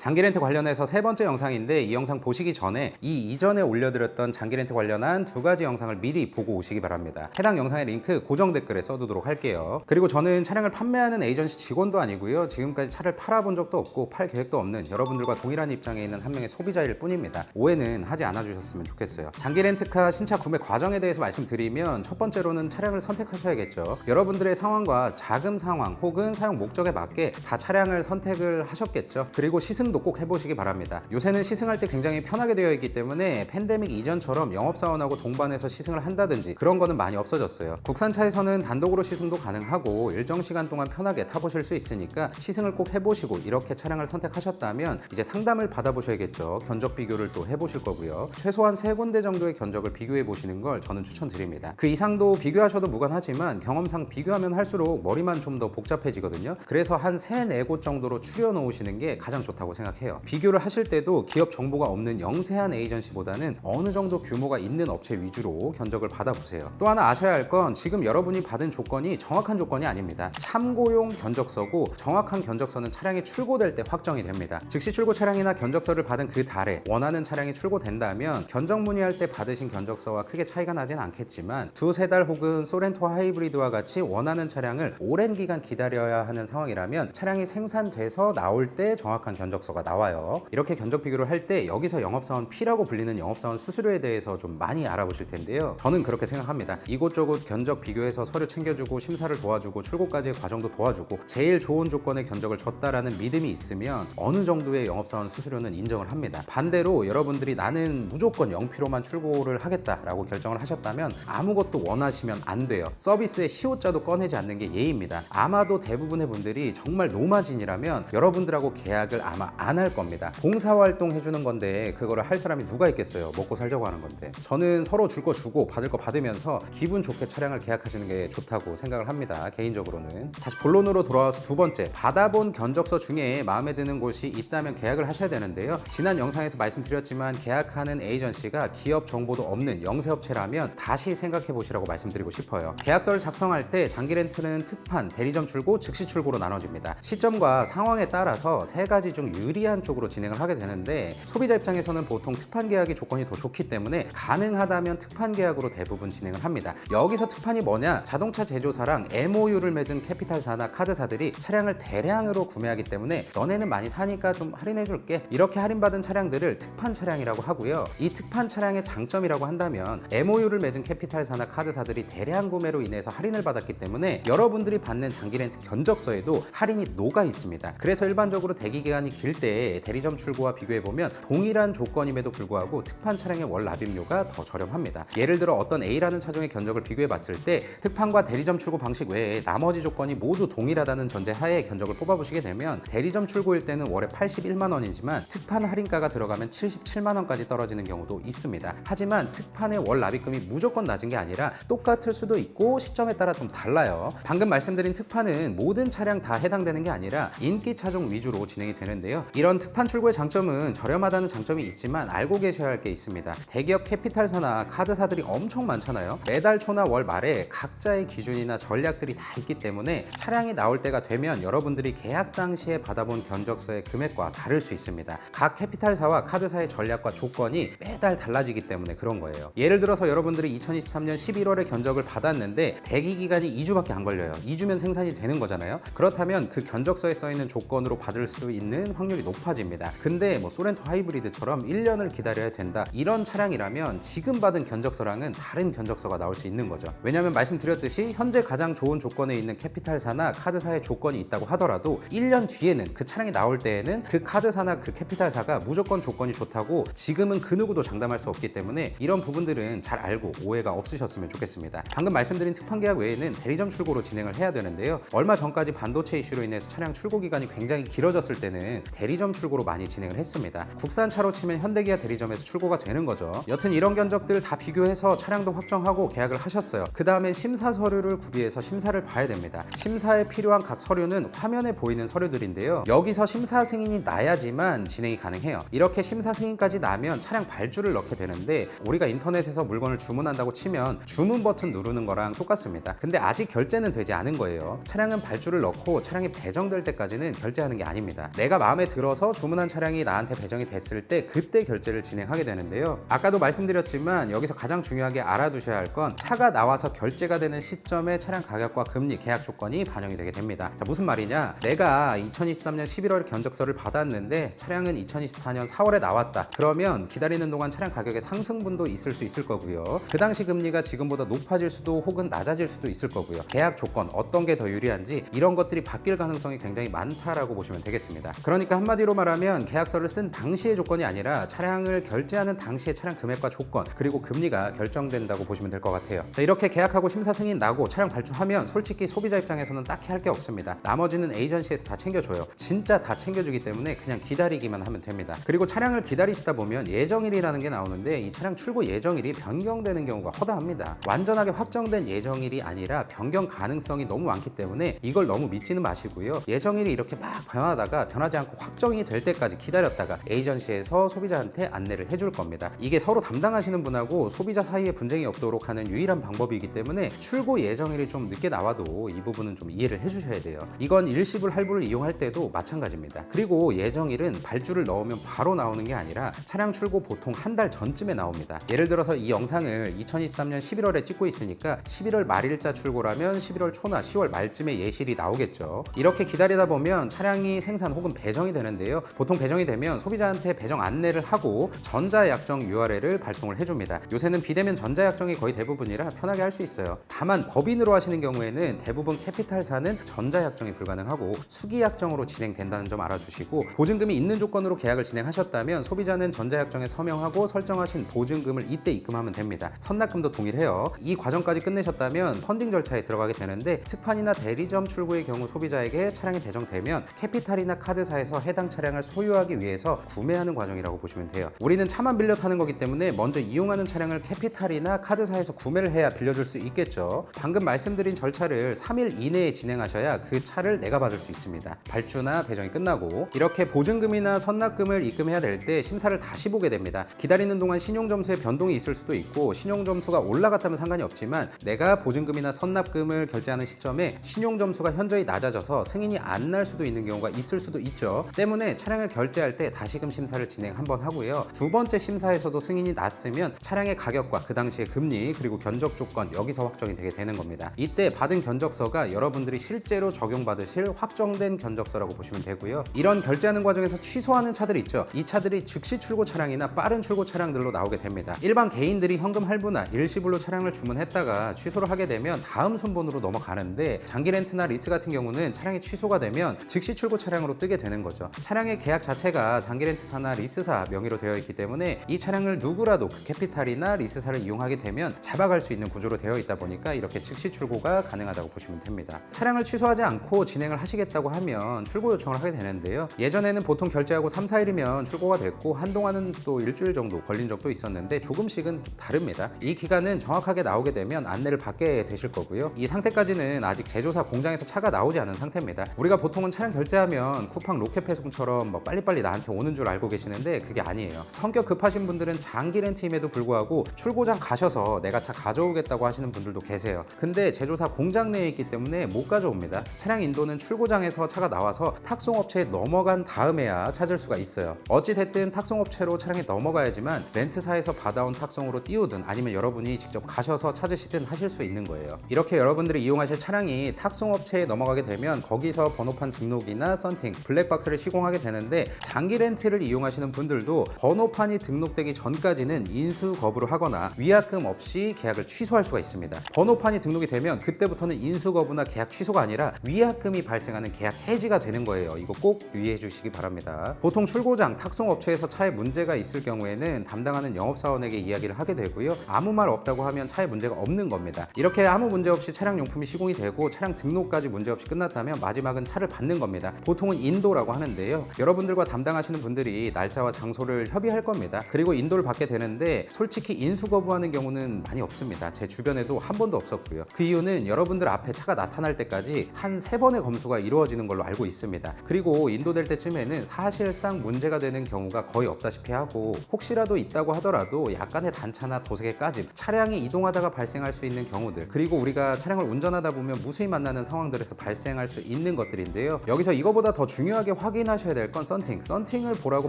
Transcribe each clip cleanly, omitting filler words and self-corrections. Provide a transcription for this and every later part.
장기 렌트 관련해서 세 번째 영상인데 이 영상 보시기 전에 이 이전에 올려드렸던 장기 렌트 관련한 두 가지 영상을 미리 보고 오시기 바랍니다. 해당 영상의 링크 고정 댓글에 써두도록 할게요. 그리고 저는 차량을 판매하는 에이전시 직원도 아니고요. 지금까지 차를 팔아본 적도 없고 팔 계획도 없는 여러분들과 동일한 입장에 있는 한 명의 소비자일 뿐입니다. 오해는 하지 않아 주셨으면 좋겠어요. 장기 렌트카 신차 구매 과정에 대해서 말씀드리면 첫 번째로는 차량을 선택하셔야겠죠. 여러분들의 상황과 자금 상황 혹은 사용 목적에 맞게 다 차량을 선택을 하셨겠죠. 그리고 시승도 꼭 해보시기 바랍니다. 요새는 시승할 때 굉장히 편하게 되어 있기 때문에 팬데믹 이전처럼 영업사원하고 동반해서 시승을 한다든지 그런 거는 많이 없어졌어요. 국산차에서는 단독으로 시승도 가능하고 일정 시간 동안 편하게 타보실 수 있으니까 시승을 꼭 해보시고 이렇게 차량을 선택하셨다면 이제 상담을 받아보셔야겠죠. 견적 비교를 또 해보실 거고요. 최소한 3군데 정도의 견적을 비교해 보시는 걸 저는 추천드립니다. 그 이상도 비교하셔도 무관하지만 경험상 비교하면 할수록 머리만 좀 더 복잡해지거든요. 그래서 한 3-4곳 정도로 추려 놓으시는 게 가장 좋다고 생각해요. 비교를 하실 때도 기업 정보가 없는 영세한 에이전시보다는 어느 정도 규모가 있는 업체 위주로 견적을 받아보세요. 또 하나 아셔야 할 건 지금 여러분이 받은 조건이 정확한 조건이 아닙니다. 참고용 견적서고 정확한 견적서는 차량이 출고될 때 확정이 됩니다. 즉시 출고 차량이나 견적서를 받은 그 달에 원하는 차량이 출고된다면 견적 문의할 때 받으신 견적서와 크게 차이가 나진 않겠지만 2-3달 혹은 소렌토 하이브리드와 같이 원하는 차량을 오랜 기간 기다려야 하는 상황이라면 차량이 생산돼서 나올 때 정확한 견적서가 나와요. 이렇게 견적 비교를 할 때 여기서 영업사원 P라고 불리는 영업사원 수수료에 대해서 좀 많이 알아보실 텐데요. 저는 그렇게 생각합니다. 이곳저곳 견적 비교해서 서류 챙겨주고 심사를 도와주고 출고까지의 과정도 도와주고 제일 좋은 조건의 견적을 줬다라는 믿음이 있으면 어느 정도의 영업사원 수수료는 인정을 합니다. 반대로 여러분들이 나는 무조건 0피로만 출고를 하겠다라고 결정을 하셨다면 아무것도 원하시면 안 돼요. 서비스의 시효자도 꺼내지 않는 게 예의입니다. 아마도 대부분의 분들이 정말 노마진이라면 여러분들하고 계약을 아마 안 할 겁니다. 봉사활동 해주는 건데 그거를 할 사람이 누가 있겠어요. 먹고 살려고 하는 건데. 저는 서로 줄 거 주고 받을 거 받으면서 기분 좋게 차량을 계약하시는 게 좋다고 생각을 합니다. 개인적으로는. 다시 본론으로 돌아와서 두 번째, 받아본 견적서 중에 마음에 드는 곳이 있다면 계약을 하셔야 되는데요. 지난 영상에서 말씀드렸지만 계약하는 에이전시가 기업 정보도 없는 영세업체라면 다시 생각해 보시라고 말씀드리고 싶어요. 계약서를 작성할 때 장기 렌트는 특판, 대리점 출고, 즉시 출고로 나눠집니다. 시점과 상황에 따라서 세 가지 중 유리한 쪽으로 진행을 하게 되는데 소비자 입장에서는 보통 특판 계약이 조건이 더 좋기 때문에 가능하다면 특판 계약으로 대부분 진행을 합니다. 여기서 특판이 뭐냐? 자동차 제조사랑 MOU를 맺은 캐피탈사나 카드사들이 차량을 대량으로 구매하기 때문에 너네는 많이 사니까 좀 할인해 줄게. 이렇게 할인받은 차량들을 특판 차량이라고 하고요. 이 특판 차량의 장점이라고 한다면 MOU를 맺은 캐피탈사나 카드사들이 대량 구매로 인해서 할인을 받았기 때문에 여러분들이 받는 장기 렌트 견적서에도 할인이 녹아 있습니다. 그래서 일반적으로 대기 기간이 길 때 대리점 출고와 비교해보면 동일한 조건임에도 불구하고 특판 차량의 월 납입료가 더 저렴합니다. 예를 들어 어떤 A라는 차종의 견적을 비교해봤을 때 특판과 대리점 출고 방식 외에 나머지 조건이 모두 동일하다는 전제하에 견적을 뽑아보시게 되면 대리점 출고일 때는 월에 81만 원이지만 특판 할인가가 들어가면 77만 원까지 떨어지는 경우도 있습니다. 하지만 특판의 월 납입금이 무조건 낮은 게 아니라 똑같을 수도 있고 시점에 따라 좀 달라요. 방금 말씀드린 특판은 모든 차량 다 해당되는 게 아니라 인기 차종 위주로 진행이 되는데요. 이런 특판 출고의 장점은 저렴하다는 장점이 있지만 알고 계셔야 할 게 있습니다. 대기업 캐피탈사나 카드사들이 엄청 많잖아요. 매달 초나 월 말에 각자의 기준이나 전략들이 다 있기 때문에 차량이 나올 때가 되면 여러분들이 계약 당시에 받아본 견적서의 금액과 다를 수 있습니다. 각 캐피탈사와 카드사의 전략과 조건이 매달 달라지기 때문에 그런 거예요. 예를 들어서 여러분들이 2023년 11월에 견적을 받았는데 대기 기간이 2주밖에 안 걸려요. 2주면 생산이 되는 거잖아요. 그렇다면 그 견적서에 써 있는 조건으로 받을 수 있는 확률이 높아집니다. 근데 뭐 소렌토 하이브리드처럼 1년을 기다려야 된다. 이런 차량이라면 지금 받은 견적서랑은 다른 견적서가 나올 수 있는 거죠. 왜냐하면 말씀드렸듯이 현재 가장 좋은 조건에 있는 캐피탈사나 카드사의 조건이 있다고 하더라도 1년 뒤에는 그 차량이 나올 때에는 그 카드사나 그 캐피탈사가 무조건 조건이 좋다고 지금은 그 누구도 장담할 수 없기 때문에 이런 부분들은 잘 알고 오해가 없으셨으면 좋겠습니다. 방금 말씀드린 특판 계약 외에는 대리점 출고로 진행을 해야 되는데요. 얼마 전까지 반도체 이슈로 인해서 차량 출고 기간이 굉장히 길어졌을 때는 대리점 출고로 많이 진행을 했습니다. 국산차로 치면 현대기아 대리점에서 출고가 되는 거죠. 여튼 이런 견적들 다 비교해서 차량도 확정하고 계약을 하셨어요. 그 다음에 심사 서류를 구비해서 심사를 봐야 됩니다. 심사에 필요한 각 서류는 화면에 보이는 서류들인데요. 여기서 심사 승인이 나야지만 진행이 가능해요. 이렇게 심사 승인까지 나면 차량 발주를 넣게 되는데 우리가 인터넷에서 물건을 주문한다고 치면 주문 버튼 누르는 거랑 똑같습니다. 근데 아직 결제는 되지 않은 거예요. 차량은 발주를 넣고 차량이 배정될 때까지는 결제하는 게 아닙니다. 내가 마음에 들어서 주문한 차량이 나한테 배정이 됐을 때 그때 결제를 진행하게 되는데요. 아까도 말씀드렸지만 여기서 가장 중요하게 알아두셔야 할 건 차가 나와서 결제가 되는 시점에 차량 가격과 금리, 계약 조건이 반영이 되게 됩니다. 자, 무슨 말이냐? 내가 2023년 11월에 견적서를 받았는데 차량은 2024년 4월에 나왔다. 그러면 기다리는 동안 차량 가격의 상승분도 있을 수 있을 거고요. 그 당시 금리가 지금보다 높아질 수도 혹은 낮아질 수도 있을 거고요. 계약 조건 어떤 게 더 유리한지 이런 것들이 바뀔 가능성이 굉장히 많다라고 보시면 되겠습니다. 그러니까 한마디로 말하면 계약서를 쓴 당시의 조건이 아니라 차량을 결제하는 당시의 차량 금액과 조건 그리고 금리가 결정된다고 보시면 될 것 같아요. 자, 이렇게 계약하고 심사 승인 나고 차량 발주하면 솔직히 소비자 입장에서는 딱히 할 게 없습니다. 나머지는 에이전시에서 다 챙겨줘요. 진짜 다 챙겨주기 때문에 그냥 기다리기만 하면 됩니다. 그리고 차량을 기다리시다 보면 예정일이라는 게 나오는데 이 차량 출고 예정일이 변경되는 경우가 허다합니다. 완전하게 확정된 예정일이 아니라 변경 가능성이 너무 많기 때문에 이걸 너무 믿지는 마시고요. 예정일이 이렇게 막 변하다가 변하지 않고 확정이 될 때까지 기다렸다가 에이전시에서 소비자한테 안내를 해줄 겁니다. 이게 서로 담당하시는 분하고 소비자 사이에 분쟁이 없도록 하는 유일한 방법이기 때문에 출고 예정일이 좀 늦게 나와도 이 부분은 좀 이해를 해주셔야 돼요. 이건 일시불 할부를 이용할 때도 마찬가지입니다. 그리고 예정일은 발주를 넣으면 바로 나오는 게 아니라 차량 출고 보통 한 달 전쯤에 나옵니다. 예를 들어서 이 영상을 2023년 11월에 찍고 있으니까 11월 말일자 출고라면 11월 초나 10월 말쯤에 예실이 나오겠죠. 이렇게 기다리다 보면 차량이 생산 혹은 배정이 되는데요. 보통 배정이 되면 소비자한테 배정 안내를 하고 전자약정 URL을 발송을 해줍니다. 요새는 비대면 전자약정이 거의 대부분이라 편하게 할 수 있어요. 다만 법인으로 하시는 경우에는 대부분 캐피탈사는 전자약정이 불가능하고 수기약정으로 진행된다는 점 알아주시고 보증금이 있는 조건으로 계약을 진행하셨다면 소비자는 전자약정에 서명하고 설정하신 보증금을 이때 입금하면 됩니다. 선납금도 동일해요. 이 과정까지 끝내셨다면 펀딩 절차에 들어가게 되는데 특판이나 대리점 출고의 경우 소비자에게 차량이 배정되면 캐피탈이나 카드사에서 해당 차량을 소유하기 위해서 구매하는 과정이라고 보시면 돼요. 우리는 차만 빌려 타는 거기 때문에 먼저 이용하는 차량을 캐피탈이나 카드사에서 구매를 해야 빌려줄 수 있겠죠. 방금 말씀드린 절차를 3일 이내에 진행하셔야 그 차를 내가 받을 수 있습니다. 발주나 배정이 끝나고 이렇게 보증금이나 선납금을 입금해야 될 때 심사를 다시 보게 됩니다. 기다리는 동안 신용점수에 변동이 있을 수도 있고 신용점수가 올라갔다면 상관이 없지만 내가 보증금이나 선납금을 결제하는 시점에 신용점수가 현저히 낮아져서 승인이 안 날 수도 있는 경우가 있을 수도 있죠. 때문에 차량을 결제할 때 다시금 심사를 진행 한번 하고요. 두 번째 심사에서도 승인이 났으면 차량의 가격과 그 당시의 금리 그리고 견적 조건 여기서 확정이 되게 되는 겁니다. 이때 받은 견적서가 여러분들이 실제로 적용받으실 확정된 견적서라고 보시면 되고요. 이런 결제하는 과정에서 취소하는 차들이 있죠. 이 차들이 즉시 출고 차량이나 빠른 출고 차량들로 나오게 됩니다. 일반 개인들이 현금 할부나 일시불로 차량을 주문했다가 취소를 하게 되면 다음 순번으로 넘어가는데 장기 렌트나 리스 같은 경우는 차량이 취소가 되면 즉시 출고 차량으로 뜨게 되는 거죠. 차량의 계약 자체가 장기 렌트사나 리스사 명의로 되어 있기 때문에 이 차량을 누구라도 그 캐피탈이나 리스사를 이용하게 되면 잡아갈 수 있는 구조로 되어 있다 보니까 이렇게 즉시 출고가 가능하다고 보시면 됩니다. 차량을 취소하지 않고 진행을 하시겠다고 하면 출고 요청을 하게 되는데요. 예전에는 보통 결제하고 3, 4일이면 출고가 됐고 한동안은 또 일주일 정도 걸린 적도 있었는데 조금씩은 다릅니다. 이 기간은 정확하게 나오게 되면 안내를 받게 되실 거고요. 이 상태까지는 아직 제조사 공장에서 차가 나오지 않은 상태입니다. 우리가 보통은 차량 결제하면 쿠팡 로켓 배송처럼 뭐 빨리빨리 나한테 오는 줄 알고 계시는데 그게 아니에요. 성격 급하신 분들은 장기 렌트임에도 불구하고 출고장 가셔서 내가 차 가져오겠다고 하시는 분들도 계세요. 근데 제조사 공장 내에 있기 때문에 못 가져옵니다. 차량 인도는 출고장에서 차가 나와서 탁송업체에 넘어간 다음에야 찾을 수가 있어요. 어찌됐든 탁송업체로 차량이 넘어가야지만 렌트사에서 받아온 탁송으로 띄우든 아니면 여러분이 직접 가셔서 찾으시든 하실 수 있는 거예요. 이렇게 여러분들이 이용하실 차량이 탁송업체에 넘어가게 되면 거기서 번호판 등록이나 썬팅, 블랙박스를 시공하게 되는데 장기 렌트를 이용하시는 분들도 번호판이 등록되기 전까지는 인수 거부를 하거나 위약금 없이 계약을 취소할 수가 있습니다. 번호판이 등록이 되면 그때부터는 인수 거부나 계약 취소가 아니라 위약금이 발생하는 계약 해지가 되는 거예요. 이거 꼭 유의해 주시기 바랍니다. 보통 출고장, 탁송업체에서 차에 문제가 있을 경우에는 담당하는 영업사원에게 이야기를 하게 되고요. 아무 말 없다고 하면 차에 문제가 없는 겁니다. 이렇게 아무 문제 없이 차량 용품이 시공이 되고 차량 등록까지 문제 없이 끝났다면 마지막은 차를 받는 겁니다. 보통은 인도라고 하는데요. 여러분들과 담당하시는 분들이 날짜와 장소를 협의할 겁니다. 그리고 인도를 받게 되는데 솔직히 인수 거부하는 경우는 많이 없습니다. 제 주변에도 한 번도 없었고요. 그 이유는 여러분들 앞에 차가 나타날 때까지 한 3번의 검수가 이루어지는 걸로 알고 있습니다. 그리고 인도될 때쯤에는 사실상 문제가 되는 경우가 거의 없다시피 하고 혹시라도 있다고 하더라도 약간의 단차나 도색의 까짐, 차량이 이동하다가 발생할 수 있는 경우들, 그리고 우리가 차량을 운전하다 보면 무수히 만나는 상황들에서 발생할 수 있는 것들인데요. 여기서 이거보다 더 중요하게 확인 확인하셔야 될 건 썬팅을 보라고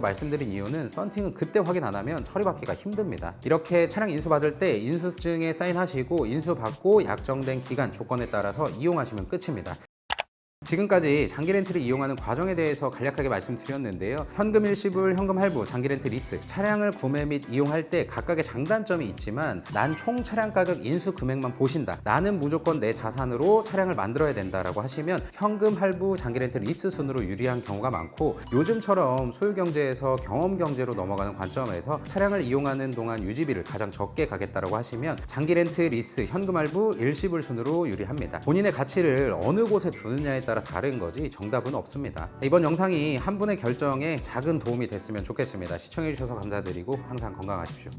말씀드린 이유는 썬팅은 그때 확인 안 하면 처리받기가 힘듭니다. 이렇게 차량 인수받을 때 인수증에 사인하시고 인수받고 약정된 기간 조건에 따라서 이용하시면 끝입니다. 지금까지 장기 렌트를 이용하는 과정에 대해서 간략하게 말씀드렸는데요. 현금 일시불, 현금 할부, 장기 렌트 리스, 차량을 구매 및 이용할 때 각각의 장단점이 있지만 난 총 차량 가격 인수 금액만 보신다. 나는 무조건 내 자산으로 차량을 만들어야 된다라고 하시면 현금 할부, 장기 렌트 리스 순으로 유리한 경우가 많고 요즘처럼 소유 경제에서 경험 경제로 넘어가는 관점에서 차량을 이용하는 동안 유지비를 가장 적게 가겠다라고 하시면 장기 렌트 리스, 현금 할부, 일시불 순으로 유리합니다. 본인의 가치를 어느 곳에 두느냐에 따라 다른 거지 정답은 없습니다. 이번 영상이 한 분의 결정에 작은 도움이 됐으면 좋겠습니다. 시청해주셔서 감사드리고 항상 건강하십시오.